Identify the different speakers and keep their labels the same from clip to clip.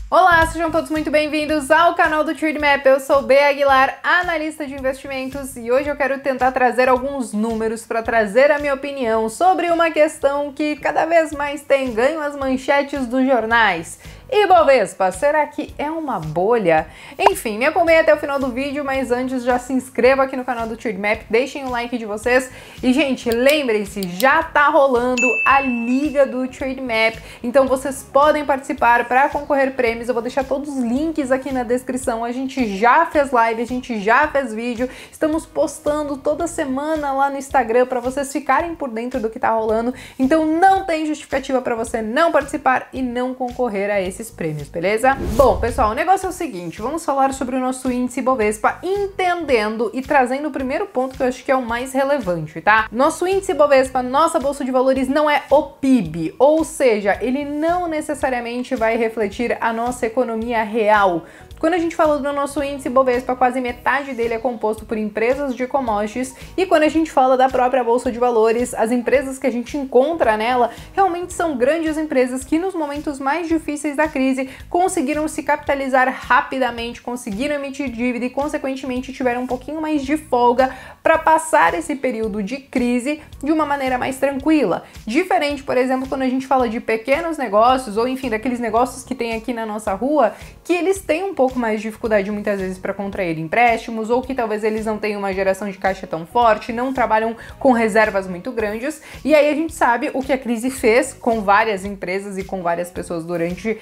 Speaker 1: Olá, sejam todos muito bem-vindos ao canal do Trademap. Eu sou Bea Aguilar, analista de investimentos, e hoje eu quero tentar trazer alguns números para trazer a minha opinião sobre uma questão que cada vez mais tem ganho as manchetes dos jornais. Ibovespa, será que é uma bolha? Enfim, me acompanhe até o final do vídeo, mas antes já se inscreva aqui no canal do Trademap, deixem o like de vocês e, gente, lembrem-se, já tá rolando a Liga do Trademap, então vocês podem participar para concorrer prêmios. Eu vou deixar todos os links aqui na descrição. A gente já fez live, a gente já fez vídeo, estamos postando toda semana lá no Instagram para vocês ficarem por dentro do que tá rolando, então não tem justificativa para você não participar e não concorrer a esses prêmios, beleza? Bom, pessoal, o negócio é o seguinte, vamos falar sobre o nosso índice Ibovespa, entendendo e trazendo o primeiro ponto que eu acho que é o mais relevante, tá? Nosso índice Ibovespa, nossa bolsa de valores, não é o PIB, ou seja, ele não necessariamente vai refletir a nossa economia real. Quando a gente fala do nosso índice Ibovespa, quase metade dele é composto por empresas de commodities, e quando a gente fala da própria bolsa de valores, as empresas que a gente encontra nela realmente são grandes empresas que nos momentos mais difíceis da crise conseguiram se capitalizar rapidamente, conseguiram emitir dívida e consequentemente tiveram um pouquinho mais de folga para passar esse período de crise de uma maneira mais tranquila. Diferente, por exemplo, quando a gente fala de pequenos negócios, ou enfim, daqueles negócios que tem aqui na nossa rua, que eles têm um pouco mais de dificuldade muitas vezes para contrair empréstimos, ou que talvez eles não tenham uma geração de caixa tão forte, não trabalham com reservas muito grandes, e aí a gente sabe o que a crise fez com várias empresas e com várias pessoas durante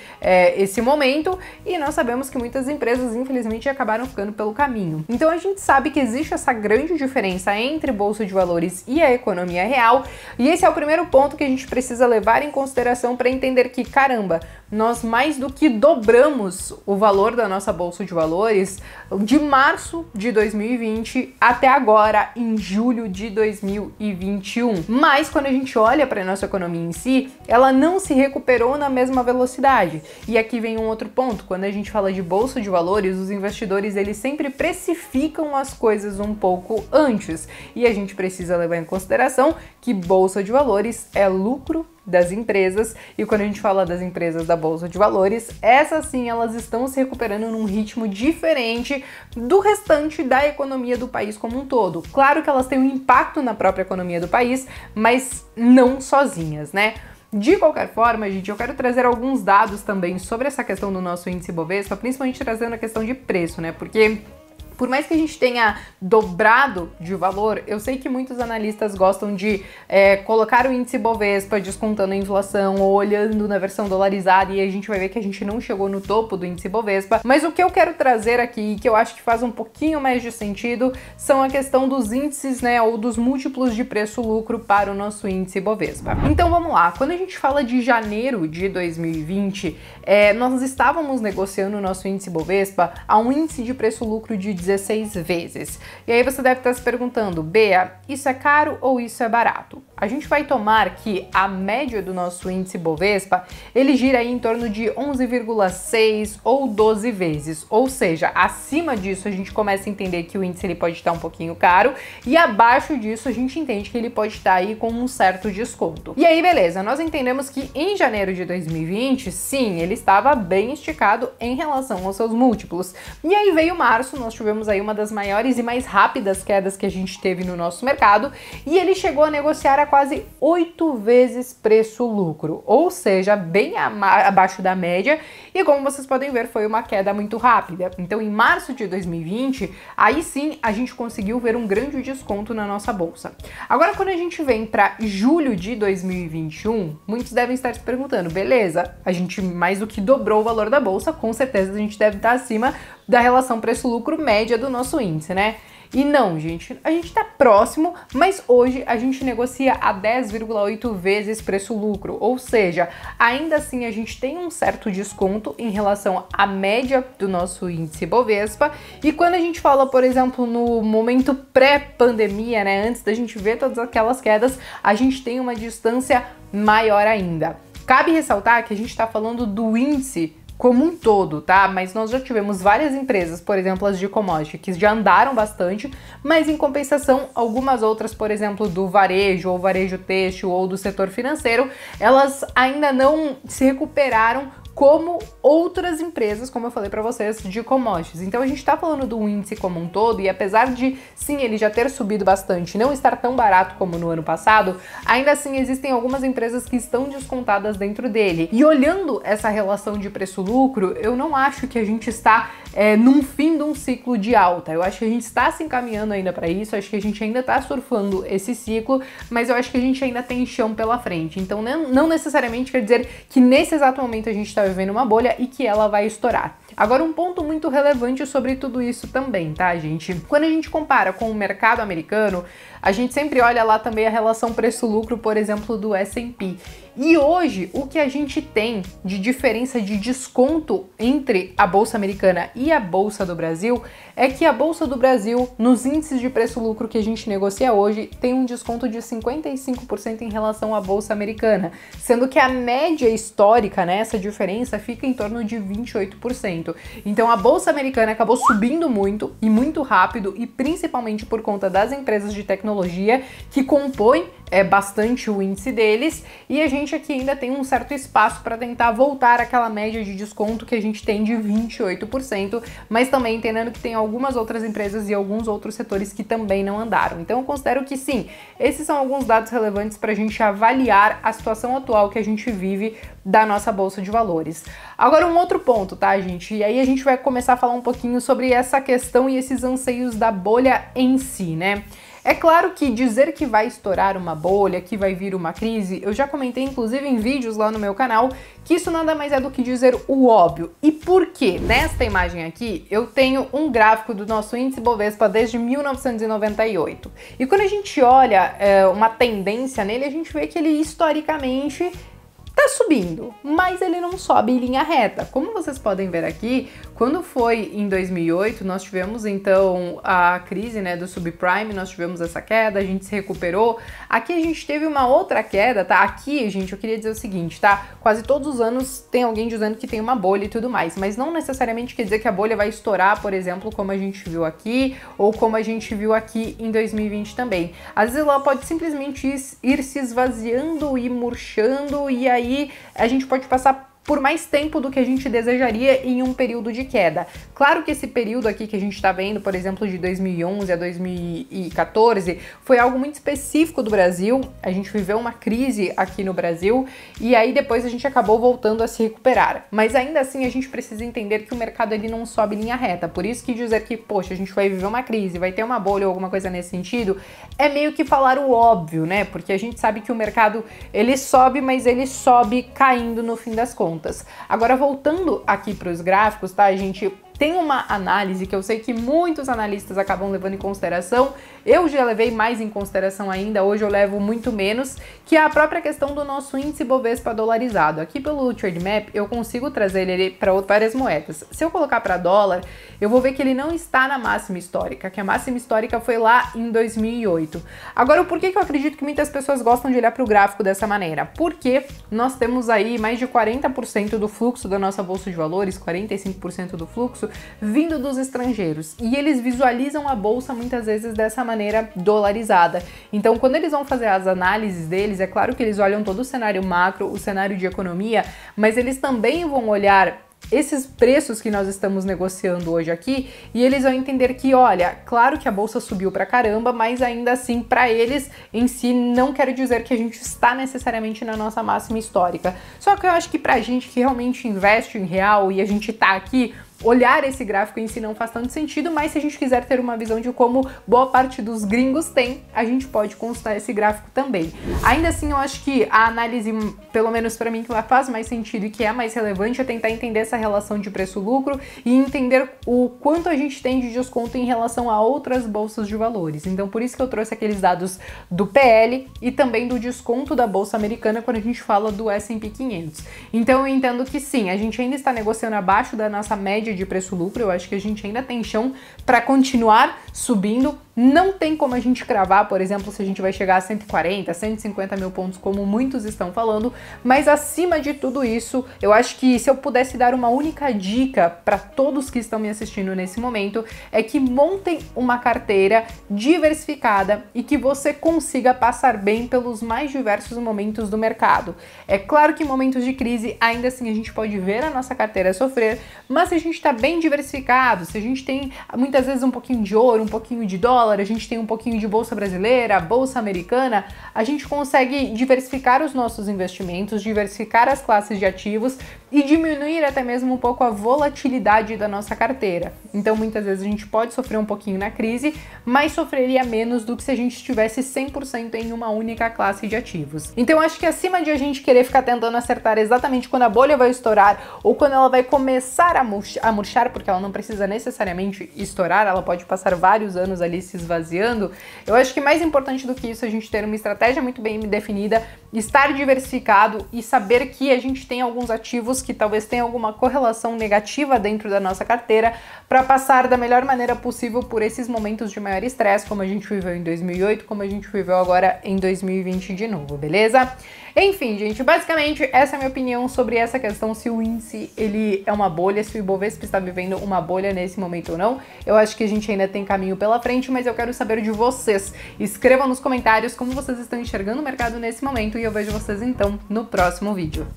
Speaker 1: esse momento, e nós sabemos que muitas empresas infelizmente acabaram ficando pelo caminho. Então a gente sabe que existe essa grande diferença entre bolsa de valores e a economia real, e esse é o primeiro ponto que a gente precisa levar em consideração para entender que, caramba, nós mais do que dobramos o valor da nossa bolsa de valores de março de 2020 até agora, em julho de 2021. Mas quando a gente olha para a nossa economia em si, ela não se recuperou na mesma velocidade. E aqui vem um outro ponto. Quando a gente fala de bolsa de valores, os investidores eles sempre precificam as coisas um pouco antes. E a gente precisa levar em consideração que bolsa de valores é lucro das empresas, e quando a gente fala das empresas da bolsa de valores, essas sim, elas estão se recuperando num ritmo diferente do restante da economia do país como um todo. Claro que elas têm um impacto na própria economia do país, mas não sozinhas, né? De qualquer forma, gente, eu quero trazer alguns dados também sobre essa questão do nosso índice Ibovespa, principalmente trazendo a questão de preço, né? Porque por mais que a gente tenha dobrado de valor, eu sei que muitos analistas gostam de colocar o índice Bovespa descontando a inflação ou olhando na versão dolarizada, e a gente vai ver que a gente não chegou no topo do índice Bovespa. Mas o que eu quero trazer aqui, que eu acho que faz um pouquinho mais de sentido, são a questão dos índices, né, ou dos múltiplos de preço-lucro para o nosso índice Bovespa. Então vamos lá, quando a gente fala de janeiro de 2020, nós estávamos negociando o nosso índice Bovespa a um índice de preço-lucro de 16 vezes. E aí você deve estar se perguntando, Bea, isso é caro ou isso é barato? A gente vai tomar que a média do nosso índice Bovespa, ele gira aí em torno de 11,6 ou 12 vezes, ou seja, acima disso a gente começa a entender que o índice ele pode estar um pouquinho caro, e abaixo disso a gente entende que ele pode estar aí com um certo desconto. E aí beleza, nós entendemos que em janeiro de 2020, sim, ele estava bem esticado em relação aos seus múltiplos. E aí veio março, nós tivemos aí uma das maiores e mais rápidas quedas que a gente teve no nosso mercado, e ele chegou a negociar a quase 8 vezes preço-lucro, ou seja, bem abaixo da média, e como vocês podem ver, foi uma queda muito rápida. Então, em março de 2020, aí sim a gente conseguiu ver um grande desconto na nossa bolsa. Agora, quando a gente vem para julho de 2021, muitos devem estar se perguntando, beleza, a gente mais do que dobrou o valor da bolsa, com certeza a gente deve estar acima da relação preço-lucro média do nosso índice, né? E não, gente, a gente tá próximo, mas hoje a gente negocia a 10,8 vezes preço-lucro, ou seja, ainda assim a gente tem um certo desconto em relação à média do nosso índice Bovespa. E quando a gente fala, por exemplo, no momento pré-pandemia, né, antes da gente ver todas aquelas quedas, a gente tem uma distância maior ainda. Cabe ressaltar que a gente está falando do índice como um todo, tá? Mas nós já tivemos várias empresas, por exemplo, as de commodity, que já andaram bastante, mas em compensação, algumas outras, por exemplo, do varejo, ou varejo têxtil, ou do setor financeiro, elas ainda não se recuperaram como outras empresas, como eu falei para vocês, de commodities. Então a gente está falando do índice como um todo e apesar de, sim, ele já ter subido bastante, não estar tão barato como no ano passado, ainda assim existem algumas empresas que estão descontadas dentro dele. E olhando essa relação de preço-lucro, eu não acho que a gente está num fim de um ciclo de alta. Eu acho que a gente está se encaminhando ainda para isso, acho que a gente ainda está surfando esse ciclo, mas eu acho que a gente ainda tem chão pela frente. Então não necessariamente quer dizer que nesse exato momento a gente está vivendo uma bolha e que ela vai estourar. Agora, um ponto muito relevante sobre tudo isso também, tá, gente? Quando a gente compara com o mercado americano, a gente sempre olha lá também a relação preço-lucro, por exemplo, do S&P. E hoje, o que a gente tem de diferença de desconto entre a Bolsa Americana e a Bolsa do Brasil é que a Bolsa do Brasil, nos índices de preço-lucro que a gente negocia hoje, tem um desconto de 55% em relação à Bolsa Americana, sendo que a média histórica, né, essa diferença fica em torno de 28%. Então a Bolsa Americana acabou subindo muito e muito rápido e principalmente por conta das empresas de tecnologia que compõem bastante o índice deles e a gente aqui ainda tem um certo espaço para tentar voltar àquela média de desconto que a gente tem de 28%, mas também entendendo que tem algumas outras empresas e alguns outros setores que também não andaram. Então eu considero que sim, esses são alguns dados relevantes para a gente avaliar a situação atual que a gente vive da nossa Bolsa de Valores. Agora um outro ponto, tá, gente? E aí a gente vai começar a falar um pouquinho sobre essa questão e esses anseios da bolha em si, né? É claro que dizer que vai estourar uma bolha, que vai vir uma crise, eu já comentei inclusive em vídeos lá no meu canal, que isso nada mais é do que dizer o óbvio. E por quê? Nesta imagem aqui, eu tenho um gráfico do nosso índice Bovespa desde 1998. E quando a gente olha uma tendência nele, a gente vê que ele historicamente tá subindo, mas ele não sobe em linha reta. Como vocês podem ver aqui, quando foi em 2008, nós tivemos então a crise, né, do subprime, nós tivemos essa queda, a gente se recuperou. Aqui a gente teve uma outra queda, tá? Aqui, gente, eu queria dizer o seguinte, tá? Quase todos os anos tem alguém dizendo que tem uma bolha e tudo mais, mas não necessariamente quer dizer que a bolha vai estourar, por exemplo, como a gente viu aqui, ou como a gente viu aqui em 2020 também. Às vezes ela pode simplesmente ir se esvaziando e murchando, e aí a gente pode passar por mais tempo do que a gente desejaria em um período de queda. Claro que esse período aqui que a gente está vendo, por exemplo, de 2011 a 2014, foi algo muito específico do Brasil. A gente viveu uma crise aqui no Brasil e aí depois a gente acabou voltando a se recuperar. Mas ainda assim a gente precisa entender que o mercado ele não sobe em linha reta. Por isso que dizer que, poxa, a gente vai viver uma crise, vai ter uma bolha ou alguma coisa nesse sentido, é meio que falar o óbvio, né? Porque a gente sabe que o mercado ele sobe, mas ele sobe caindo no fim das contas. Agora, voltando aqui para os gráficos, tá, gente? Tem uma análise que eu sei que muitos analistas acabam levando em consideração, eu já levei mais em consideração ainda, hoje eu levo muito menos, que é a própria questão do nosso índice Bovespa dolarizado. Aqui pelo Trademap eu consigo trazer ele para várias moedas. Se eu colocar para dólar, eu vou ver que ele não está na máxima histórica, que a máxima histórica foi lá em 2008. Agora, por que eu acredito que muitas pessoas gostam de olhar para o gráfico dessa maneira? Porque nós temos aí mais de 40% do fluxo da nossa Bolsa de Valores, 45% do fluxo, vindo dos estrangeiros, e eles visualizam a bolsa muitas vezes dessa maneira dolarizada. Então, quando eles vão fazer as análises deles, é claro que eles olham todo o cenário macro, o cenário de economia, mas eles também vão olhar esses preços que nós estamos negociando hoje aqui, e eles vão entender que, olha, claro que a bolsa subiu pra caramba, mas ainda assim, para eles em si, não quero dizer que a gente está necessariamente na nossa máxima histórica. Só que eu acho que pra gente que realmente investe em real e a gente tá aqui, olhar esse gráfico em si não faz tanto sentido, mas se a gente quiser ter uma visão de como boa parte dos gringos tem, a gente pode consultar esse gráfico também. Ainda assim, eu acho que a análise, pelo menos para mim, que ela faz mais sentido e que é mais relevante é tentar entender essa relação de preço-lucro e entender o quanto a gente tem de desconto em relação a outras bolsas de valores. Então, por isso que eu trouxe aqueles dados do PL e também do desconto da Bolsa Americana quando a gente fala do S&P 500. Então, eu entendo que sim, a gente ainda está negociando abaixo da nossa média de preço-lucro, eu acho que a gente ainda tem chão para continuar subindo, Não tem como a gente cravar, por exemplo, se a gente vai chegar a 140, 150 mil pontos, como muitos estão falando, mas acima de tudo isso, eu acho que se eu pudesse dar uma única dica para todos que estão me assistindo nesse momento, é que montem uma carteira diversificada e que você consiga passar bem pelos mais diversos momentos do mercado. É claro que em momentos de crise, ainda assim, a gente pode ver a nossa carteira sofrer, mas se a gente está bem diversificado, se a gente tem muitas vezes um pouquinho de ouro, um pouquinho de dólar, a gente tem um pouquinho de bolsa brasileira, bolsa americana, a gente consegue diversificar os nossos investimentos, diversificar as classes de ativos e diminuir até mesmo um pouco a volatilidade da nossa carteira. Então, muitas vezes a gente pode sofrer um pouquinho na crise, mas sofreria menos do que se a gente estivesse 100% em uma única classe de ativos. Então, acho que acima de a gente querer ficar tentando acertar exatamente quando a bolha vai estourar ou quando ela vai começar a murchar, porque ela não precisa necessariamente estourar, ela pode passar vários anos ali se esvaziando, eu acho que mais importante do que isso é a gente ter uma estratégia muito bem definida, estar diversificado e saber que a gente tem alguns ativos que talvez tenham alguma correlação negativa dentro da nossa carteira para passar da melhor maneira possível por esses momentos de maior estresse, como a gente viveu em 2008, como a gente viveu agora em 2020 de novo, beleza? Enfim, gente, basicamente essa é a minha opinião sobre essa questão, se o índice ele é uma bolha, se o Ibovespa está vivendo uma bolha nesse momento ou não. Eu acho que a gente ainda tem caminho pela frente, mas eu quero saber de vocês. Escrevam nos comentários como vocês estão enxergando o mercado nesse momento e eu vejo vocês então no próximo vídeo.